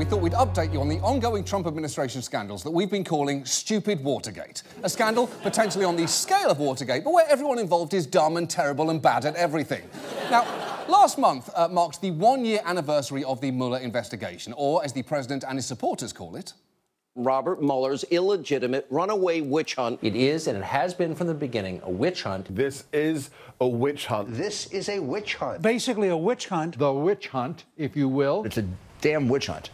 we thought we'd update you on the ongoing Trump administration scandals that we've been calling Stupid Watergate. A scandal potentially on the scale of Watergate, but where everyone involved is dumb and terrible and bad at everything. Now, last month marked the one-year anniversary of the Mueller investigation, or as the president and his supporters call it, Robert Mueller's illegitimate runaway witch hunt. It is, and it has been from the beginning, a witch hunt. This is a witch hunt. This is a witch hunt. Basically a witch hunt. The witch hunt, if you will. It's a damn witch hunt.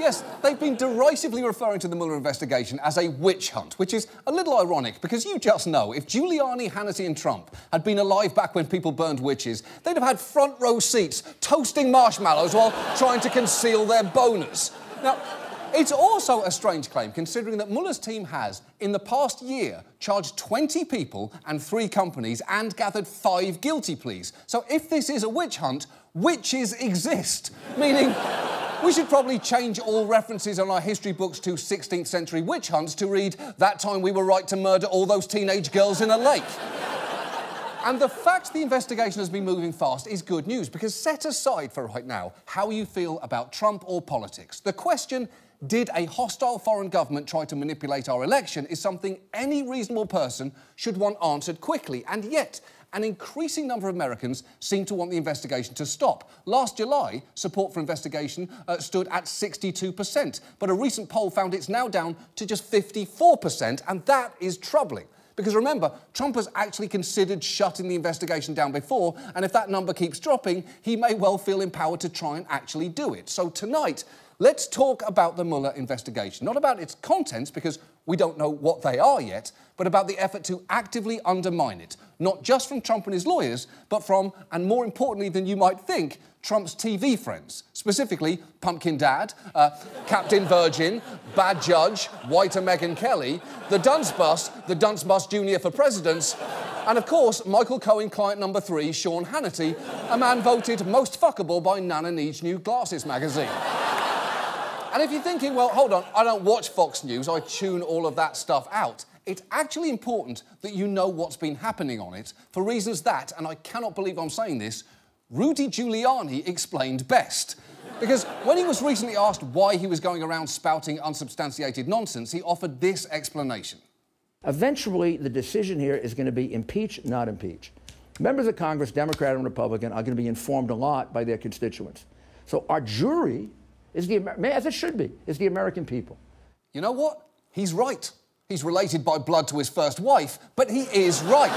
Yes, they've been derisively referring to the Mueller investigation as a witch hunt, which is a little ironic because you just know if Giuliani, Hannity and Trump had been alive back when people burned witches, they'd have had front row seats toasting marshmallows while trying to conceal their boners. Now, it's also a strange claim, considering that Mueller's team has, in the past year, charged 20 people and 3 companies and gathered 5 guilty pleas. So if this is a witch hunt, witches exist, meaning we should probably change all references on our history books to 16th century witch hunts to read, "That time we were right to murder all those teenage girls in a lake." And the fact the investigation has been moving fast is good news, because set aside for right now how you feel about Trump or politics, the question, did a hostile foreign government try to manipulate our election, is something any reasonable person should want answered quickly. And yet, an increasing number of Americans seem to want the investigation to stop. Last July, support for investigation stood at 62%, but a recent poll found it's now down to just 54%, and that is troubling. Because remember, Trump has actually considered shutting the investigation down before, and if that number keeps dropping, he may well feel empowered to try and actually do it. So tonight, let's talk about the Mueller investigation. Not about its contents, because we don't know what they are yet, but about the effort to actively undermine it. Not just from Trump and his lawyers, but from, and more importantly than you might think, Trump's TV friends. Specifically, Pumpkin Dad, Captain Virgin, Bad Judge, Whiter Megyn Kelly, the Dunce Bus Jr. for presidents, and of course, Michael Cohen client number 3, Sean Hannity, a man voted most fuckable by Nana Needs New Glasses magazine. And if you're thinking, well, hold on, I don't watch Fox News, I tune all of that stuff out, it's actually important that you know what's been happening on it for reasons that, and I cannot believe I'm saying this, Rudy Giuliani explained best. Because when he was recently asked why he was going around spouting unsubstantiated nonsense, he offered this explanation. Eventually, the decision here is going to be impeach, not impeach. Members of Congress, Democrat and Republican, are going to be informed a lot by their constituents. So our jury is as it should be, is the American people. You know what? He's right. He's related by blood to his first wife, but he is right.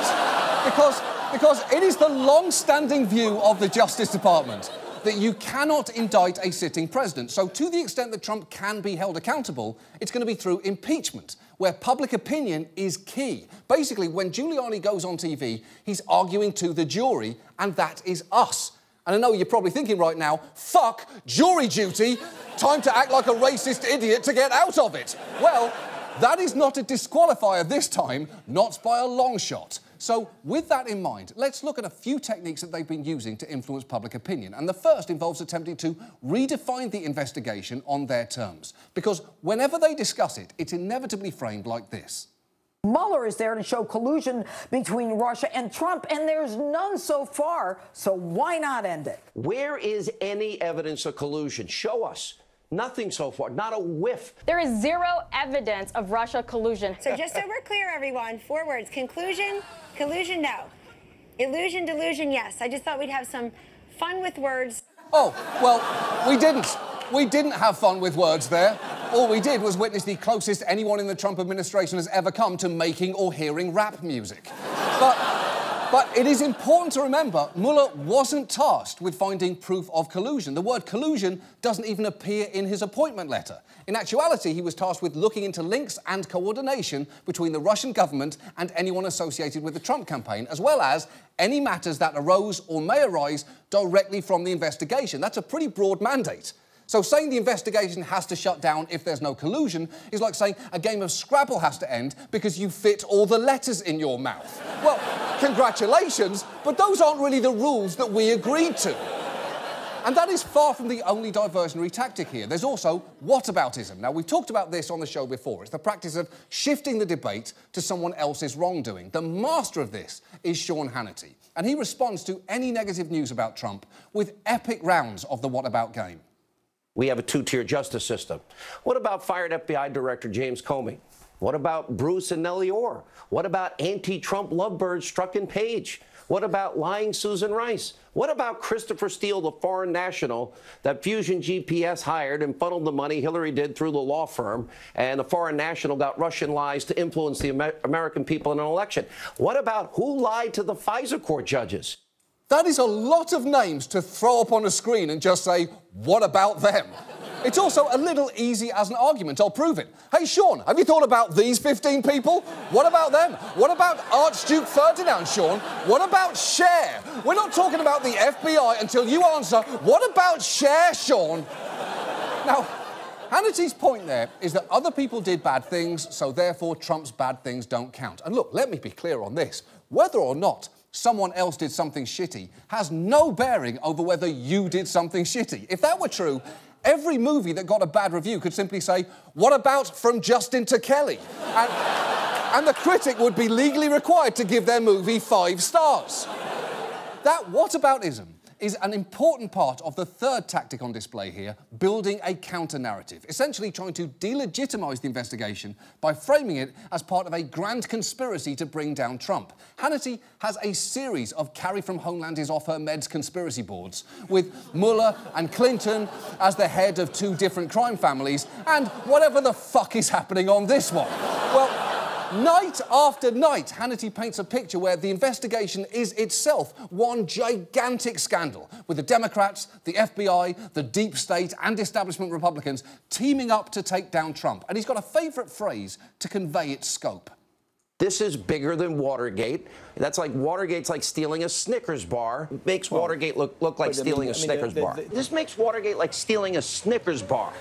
Because it is the long-standing view of the Justice Department that you cannot indict a sitting president. So to the extent that Trump can be held accountable, it's going to be through impeachment, where public opinion is key. Basically, when Giuliani goes on TV, he's arguing to the jury, and that is us. And I know you're probably thinking right now, fuck jury duty, time to act like a racist idiot to get out of it. Well, that is not a disqualifier this time, not by a long shot. So with that in mind, let's look at a few techniques that they've been using to influence public opinion. And the first involves attempting to redefine the investigation on their terms. Because whenever they discuss it, it's inevitably framed like this. Mueller is there to show collusion between Russia and Trump, and there's none so far, so why not end it? Where is any evidence of collusion? Show us. Nothing so far, not a whiff. There is zero evidence of Russia collusion. So just so we're clear, everyone, 4 words: conclusion, collusion, no. Illusion, delusion, yes. I just thought we'd have some fun with words. Oh, well, we didn't. We didn't have fun with words there. All we did was witness the closest anyone in the Trump administration has ever come to making or hearing rap music. But it is important to remember, Mueller wasn't tasked with finding proof of collusion. The word collusion doesn't even appear in his appointment letter. In actuality, he was tasked with looking into links and coordination between the Russian government and anyone associated with the Trump campaign, as well as any matters that arose or may arise directly from the investigation. That's a pretty broad mandate. So saying the investigation has to shut down if there's no collusion is like saying a game of Scrabble has to end because you fit all the letters in your mouth. Well, congratulations, but those aren't really the rules that we agreed to. And that is far from the only diversionary tactic here. There's also whataboutism. Now, we've talked about this on the show before. It's the practice of shifting the debate to someone else's wrongdoing. The master of this is Sean Hannity, and he responds to any negative news about Trump with epic rounds of the whatabout game. We have a two-tier justice system. What about fired FBI Director James Comey? What about Bruce and Nellie Orr? What about anti-Trump lovebirds Strzok and Page? What about lying Susan Rice? What about Christopher Steele, the foreign national that Fusion GPS hired and funneled the money Hillary did through the law firm, and the foreign national got Russian lies to influence the American people in an election? What about who lied to the FISA court judges? That is a lot of names to throw up on a screen and just say, what about them? It's also a little easy as an argument, I'll prove it. Hey, Sean, have you thought about these 15 people? What about them? What about Archduke Ferdinand, Sean? What about Cher? We're not talking about the FBI until you answer, what about Cher, Sean? Now, Hannity's point there is that other people did bad things, so therefore Trump's bad things don't count. And look, let me be clear on this. Whether or not someone else did something shitty has no bearing over whether you did something shitty. If that were true, every movie that got a bad review could simply say, what about From Justin to Kelly? And the critic would be legally required to give their movie 5 stars. That whataboutism is an important part of the third tactic on display here, building a counter-narrative, essentially trying to delegitimise the investigation by framing it as part of a grand conspiracy to bring down Trump. Hannity has a series of Carrie from Homeland is off her meds conspiracy boards, with Mueller and Clinton as the head of 2 different crime families, and whatever the fuck is happening on this one. Well, night after night, Hannity paints a picture where the investigation is itself one gigantic scandal, with the Democrats, the FBI, the deep state and establishment Republicans teaming up to take down Trump. And he's got a favourite phrase to convey its scope. This is bigger than Watergate. That's like Watergate's like stealing a Snickers bar. It makes Watergate look like stealing a Snickers bar. This makes Watergate like stealing a Snickers bar.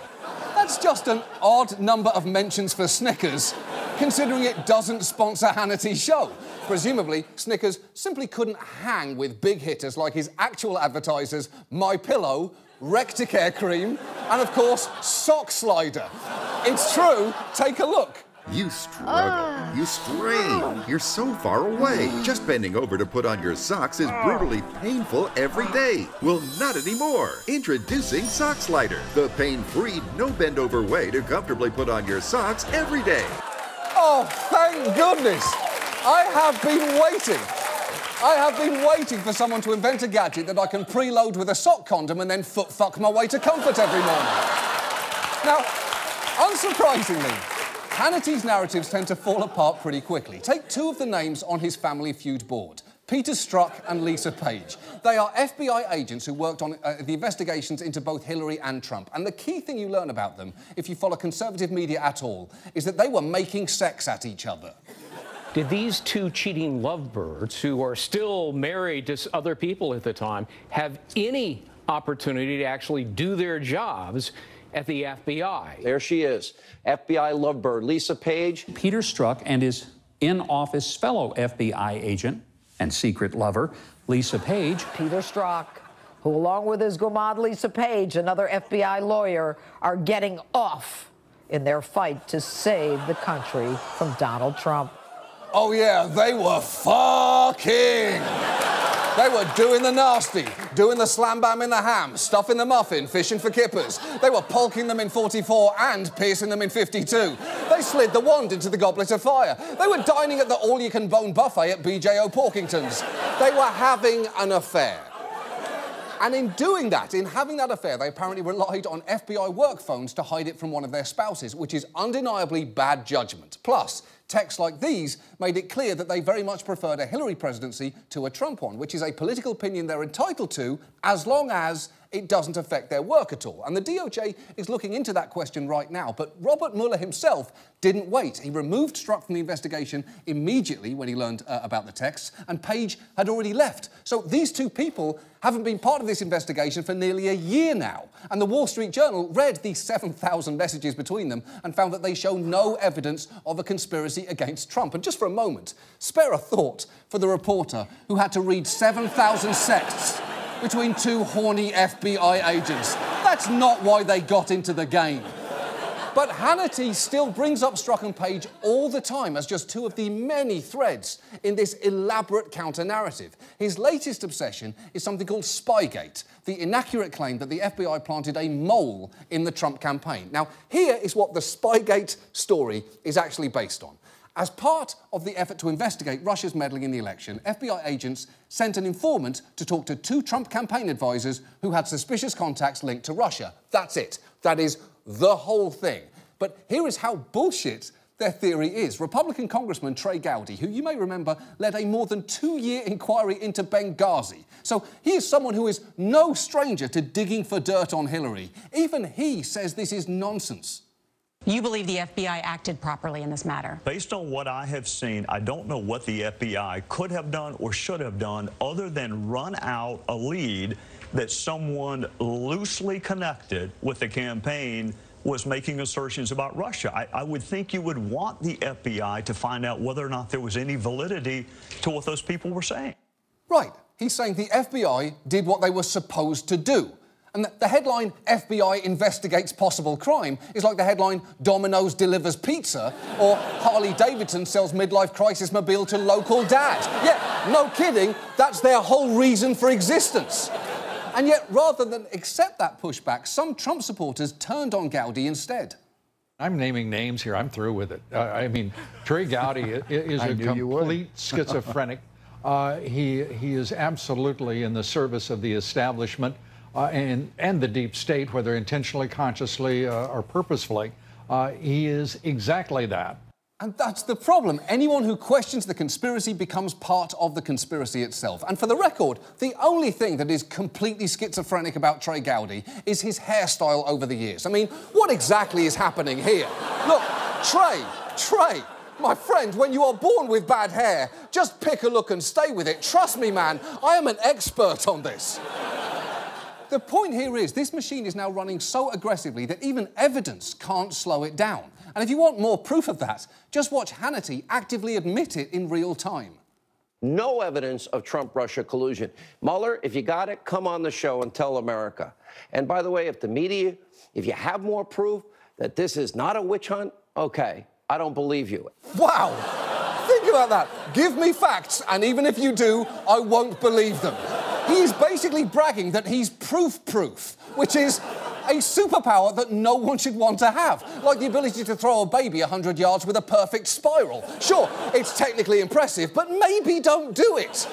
That's just an odd number of mentions for Snickers, considering it doesn't sponsor Hannity's show. Presumably, Snickers simply couldn't hang with big hitters like his actual advertisers, My Pillow, Recticare Cream, and of course, Sock Slider. It's true, take a look. You struggle, you strain, you're so far away. Just bending over to put on your socks is brutally painful every day. Well, not anymore. Introducing Sock Slider, the pain-free, no-bend-over way to comfortably put on your socks every day. Oh, thank goodness. I have been waiting for someone to invent a gadget that I can preload with a sock condom and then foot-fuck my way to comfort every morning. Now, unsurprisingly, Hannity's narratives tend to fall apart pretty quickly. Take 2 of the names on his Family Feud board, Peter Strzok and Lisa Page. They are FBI agents who worked on the investigations into both Hillary and Trump. And the key thing you learn about them, if you follow conservative media at all, is that they were making sex at each other. Did these 2 cheating lovebirds, who are still married to other people at the time, have any opportunity to actually do their jobs at the FBI? There she is, FBI lovebird Lisa Page. Peter Strzok and his in-office fellow FBI agent and secret lover, Lisa Page. Peter Strzok, who along with his gumad Lisa Page, another FBI lawyer, are getting off in their fight to save the country from Donald Trump. Oh yeah, they were fucking. They were doing the nasty, doing the slam bam in the ham, stuffing the muffin, fishing for kippers. They were polking them in 44 and piercing them in 52. They slid the wand into the goblet of fire. They were dining at the all-you-can-bone buffet at BJO Porkington's. They were having an affair. And in doing that, in having that affair, they apparently relied on FBI work phones to hide it from one of their spouses, which is undeniably bad judgment. Plus, texts like these made it clear that they very much preferred a Hillary presidency to a Trump one, which is a political opinion they're entitled to as long as it doesn't affect their work at all. And the DOJ is looking into that question right now. But Robert Mueller himself didn't wait. He removed Strzok from the investigation immediately when he learned about the texts, and Page had already left. So these 2 people haven't been part of this investigation for nearly a year now. And the Wall Street Journal read the 7,000 messages between them and found that they show no evidence of a conspiracy against Trump. And just for a moment, spare a thought for the reporter who had to read 7,000 texts between 2 horny FBI agents. That's not why they got into the game. But Hannity still brings up Strzok and Page all the time as just two of the many threads in this elaborate counter-narrative. His latest obsession is something called Spygate, the inaccurate claim that the FBI planted a mole in the Trump campaign. Now, here is what the Spygate story is actually based on. As part of the effort to investigate Russia's meddling in the election, FBI agents sent an informant to talk to two Trump campaign advisors who had suspicious contacts linked to Russia. That's it. That is the whole thing. But here is how bullshit their theory is. Republican Congressman Trey Gowdy, who you may remember led a more than 2-year inquiry into Benghazi. So he is someone who is no stranger to digging for dirt on Hillary. Even he says this is nonsense. You believe the FBI acted properly in this matter? Based on what I have seen, I don't know what the FBI could have done or should have done other than run out a lead that someone loosely connected with the campaign was making assertions about Russia. I would think you would want the FBI to find out whether or not there was any validity to what those people were saying. Right. He's saying the FBI did what they were supposed to do. And the headline, FBI investigates possible crime, is like the headline, Domino's delivers pizza, or Harley Davidson sells midlife crisis mobile to local dad. Yeah, no kidding, that's their whole reason for existence. And yet, rather than accept that pushback, some Trump supporters turned on Gowdy instead. I'm naming names here. I'm through with it. I mean, Trey Gowdy is a complete schizophrenic. He is absolutely in the service of the establishment and the deep state, whether intentionally, consciously, or purposefully. He is exactly that. And that's the problem. Anyone who questions the conspiracy becomes part of the conspiracy itself. And for the record, the only thing that is completely schizophrenic about Trey Gowdy is his hairstyle over the years. I mean, what exactly is happening here? Look, Trey, my friend, when you are born with bad hair, just pick a look and stay with it. Trust me, man, I am an expert on this. The point here is this machine is now running so aggressively that even evidence can't slow it down. And if you want more proof of that, just watch Hannity actively admit it in real time. No evidence of Trump-Russia collusion. Mueller, if you got it, come on the show and tell America. And by the way, if the media, if you have more proof that this is not a witch hunt, okay, I don't believe you. Wow! Think about that. Give me facts, and even if you do, I won't believe them. He's basically bragging that he's proof, which is a superpower that no one should want to have, like the ability to throw a baby 100 yards with a perfect spiral. Sure, it's technically impressive, but maybe don't do it.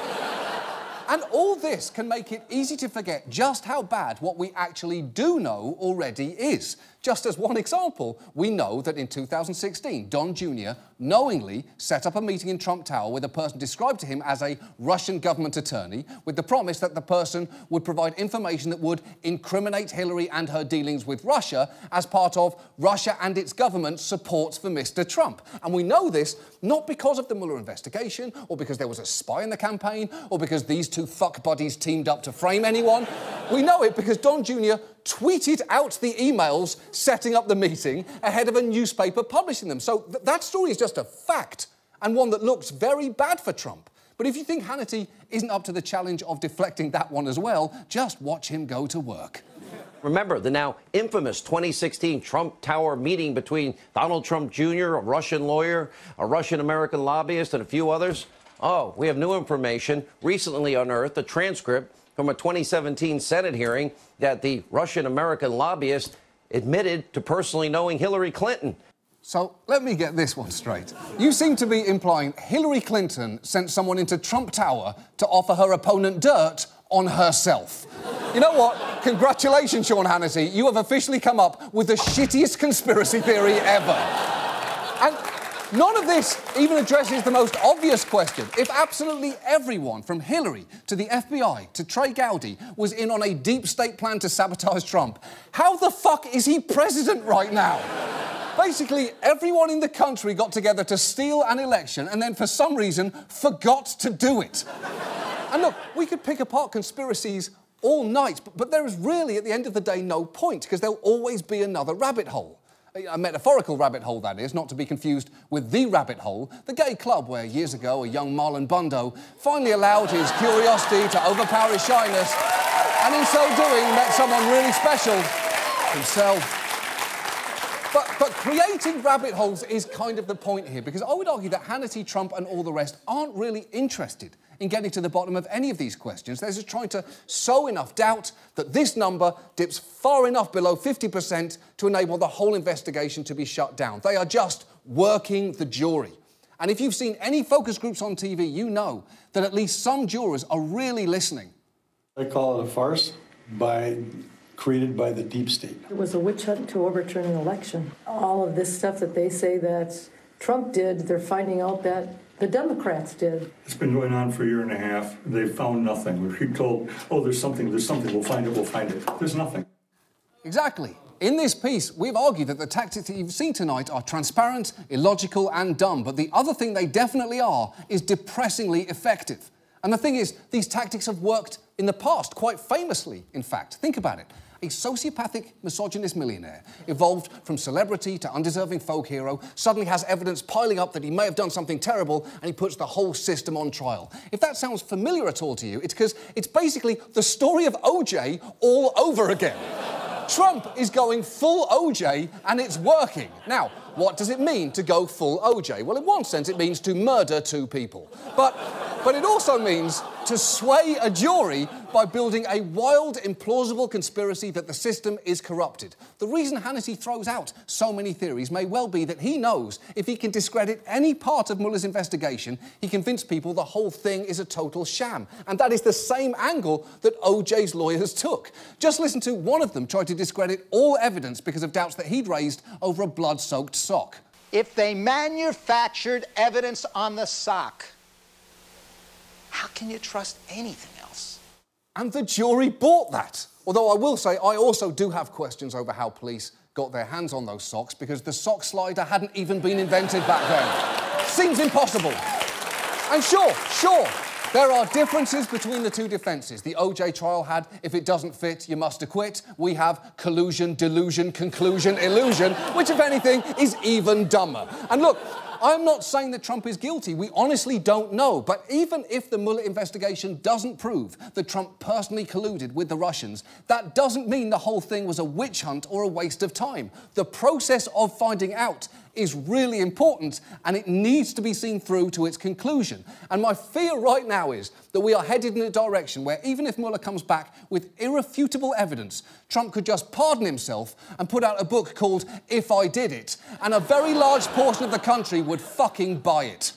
And all this can make it easy to forget just how bad what we actually do know already is. Just as one example, we know that in 2016, Don Jr. knowingly set up a meeting in Trump Tower with a person described to him as a Russian government attorney, with the promise that the person would provide information that would incriminate Hillary and her dealings with Russia as part of Russia and its government's support for Mr. Trump. And we know this not because of the Mueller investigation, or because there was a spy in the campaign, or because these two fuck buddies teamed up to frame anyone. We know it because Don Jr. tweeted out the emails setting up the meeting ahead of a newspaper publishing them. So that story is just a fact, and one that looks very bad for Trump. But if you think Hannity isn't up to the challenge of deflecting that one as well, just watch him go to work. Remember the now infamous 2016 Trump Tower meeting between Donald Trump Jr., a Russian lawyer, a Russian-American lobbyist, and a few others? Oh, we have new information, recently unearthed, a transcript from a 2017 Senate hearing that the Russian-American lobbyist admitted to personally knowing Hillary Clinton. So let me get this one straight. You seem to be implying Hillary Clinton sent someone into Trump Tower to offer her opponent dirt on herself. You know what? Congratulations, Sean Hannity. You have officially come up with the shittiest conspiracy theory ever. And none of this even addresses the most obvious question. If absolutely everyone, from Hillary to the FBI to Trey Gowdy, was in on a deep state plan to sabotage Trump, how the fuck is he president right now? Basically, everyone in the country got together to steal an election and then, for some reason, forgot to do it. And look, we could pick apart conspiracies all night, but there is really, at the end of the day, no point, because there'll always be another rabbit hole. A metaphorical rabbit hole, that is, not to be confused with The Rabbit Hole, the gay club where years ago a young Marlon Bundo finally allowed his curiosity to overpower his shyness, and in so doing met someone really special, himself. But creating rabbit holes is kind of the point here, because I would argue that Hannity, Trump and all the rest aren't really interested in getting to the bottom of any of these questions. They're just trying to sow enough doubt that this number dips far enough below 50% to enable the whole investigation to be shut down. They are just working the jury. And if you've seen any focus groups on TV, you know that at least some jurors are really listening. I call it a farce created by the deep state. It was a witch hunt to overturn an election. All of this stuff that they say that Trump did, they're finding out that the Democrats did. It's been going on for a year and a half. They've found nothing. We keep told, oh, there's something, we'll find it. There's nothing. Exactly. In this piece, we've argued that the tactics that you've seen tonight are transparent, illogical and dumb, but the other thing they definitely are is depressingly effective. And the thing is, these tactics have worked in the past, quite famously, in fact. Think about it. A sociopathic, misogynist millionaire, evolved from celebrity to undeserving folk hero, suddenly has evidence piling up that he may have done something terrible, and he puts the whole system on trial. If that sounds familiar at all to you, it's because it's basically the story of OJ all over again. Trump is going full OJ, and it's working. Now, what does it mean to go full OJ? Well, in one sense, it means to murder two people. But it also means to sway a jury by building a wild, implausible conspiracy that the system is corrupted. The reason Hannity throws out so many theories may well be that he knows if he can discredit any part of Mueller's investigation, he convinced people the whole thing is a total sham. And that is the same angle that OJ's lawyers took. Just listen to one of them try to discredit all evidence because of doubts that he'd raised over a blood-soaked sock. If they manufactured evidence on the sock, how can you trust anything else? And the jury bought that. Although I will say, I also do have questions over how police got their hands on those socks, because the sock slider hadn't even been invented back then. Seems impossible. And sure, there are differences between the two defences. The OJ trial had, if it doesn't fit, you must acquit. We have collusion, delusion, conclusion, illusion, which, if anything, is even dumber. And look, I'm not saying that Trump is guilty. We honestly don't know. But even if the Mueller investigation doesn't prove that Trump personally colluded with the Russians, that doesn't mean the whole thing was a witch hunt or a waste of time. The process of finding out is really important, and it needs to be seen through to its conclusion. And my fear right now is that we are headed in a direction where even if Mueller comes back with irrefutable evidence, Trump could just pardon himself and put out a book called If I Did It, and a very large portion of the country would fucking buy it.